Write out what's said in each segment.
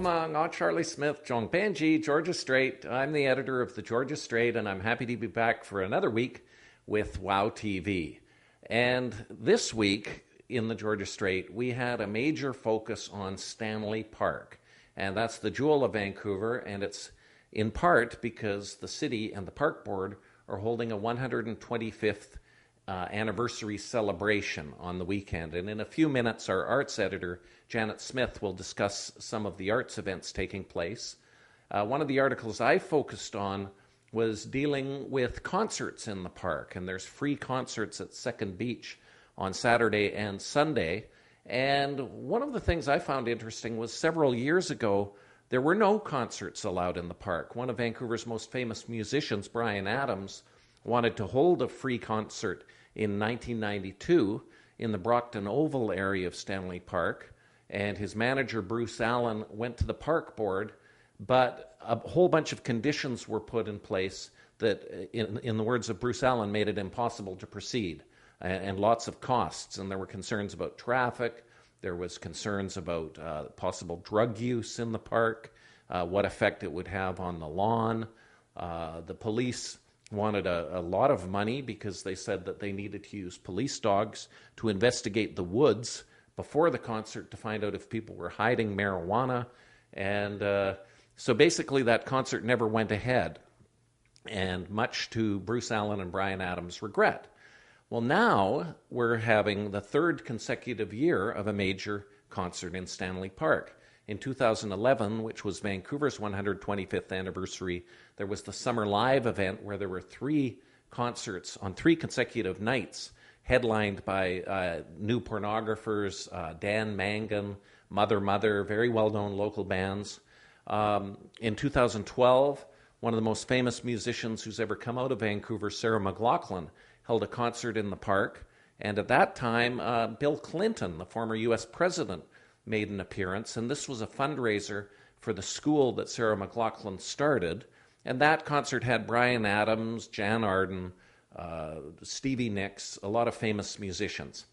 Nga Charlie Smith, Jong Benji, Georgia Strait. I'm the editor of the Georgia Strait, and I'm happy to be back for another week with WOW TV. And this week in the Georgia Strait, we had a major focus on Stanley Park. And that's the jewel of Vancouver, and it's in part because the city and the park board are holding a 125th anniversary celebration on the weekend. And in a few minutes, our arts editor, Janet Smith, will discuss some of the arts events taking place. One of the articles I focused on was dealing with concerts in the park, and there's free concerts at Second Beach on Saturday and Sunday. And one of the things I found interesting was several years ago, there were no concerts allowed in the park. One of Vancouver's most famous musicians, Bryan Adams, wanted to hold a free concert in 1992 in the Brockton Oval area of Stanley Park, and his manager, Bruce Allen, went to the park board, but a whole bunch of conditions were put in place that, in the words of Bruce Allen, made it impossible to proceed, and lots of costs. And there were concerns about traffic, there was concerns about possible drug use in the park, what effect it would have on the lawn. The police wanted a lot of money because they said that they needed to use police dogs to investigate the woods before the concert to find out if people were hiding marijuana. And so basically that concert never went ahead, and much to Bruce Allen and Bryan Adams' regret. Well, now we're having the third consecutive year of a major concert in Stanley Park. In 2011, which was Vancouver's 125th anniversary, there was the Summer Live event where there were three concerts on three consecutive nights, headlined by new Pornographers, Dan Mangan, Mother, very well-known local bands. In 2012, one of the most famous musicians who's ever come out of Vancouver, Sarah McLachlan, held a concert in the park. And at that time, Bill Clinton, the former U.S. president, made an appearance, and this was a fundraiser for the school that Sarah McLachlan started. And that concert had Bryan Adams, Jann Arden, Stevie Nicks, a lot of famous musicians.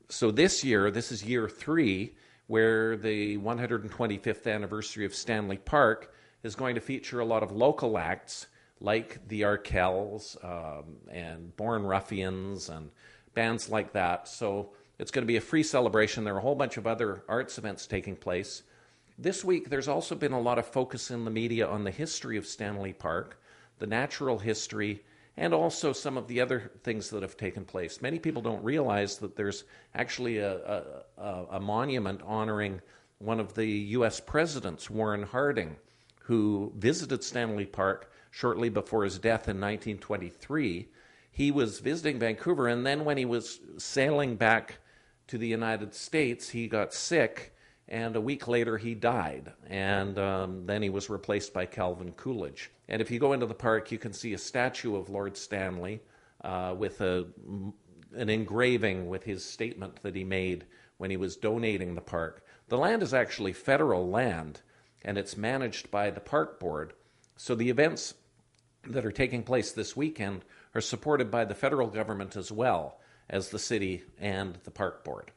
So this year, this is year 3, where the 125th anniversary of Stanley Park is going to feature a lot of local acts like the Arkells and Born Ruffians and bands like that. So it's going to be a free celebration. There are a whole bunch of other arts events taking place. This week, there's also been a lot of focus in the media on the history of Stanley Park, the natural history, and also some of the other things that have taken place. Many people don't realize that there's actually a monument honoring one of the U.S. presidents, Warren Harding, who visited Stanley Park shortly before his death in 1923. He was visiting Vancouver, and then when he was sailing back to the United States, he got sick, and a week later he died. And then he was replaced by Calvin Coolidge. And if you go into the park, you can see a statue of Lord Stanley with an engraving with his statement that he made when he was donating the park. The land is actually federal land, and it's managed by the park board. So the events that are taking place this weekend are supported by the federal government as well as the city and the park board.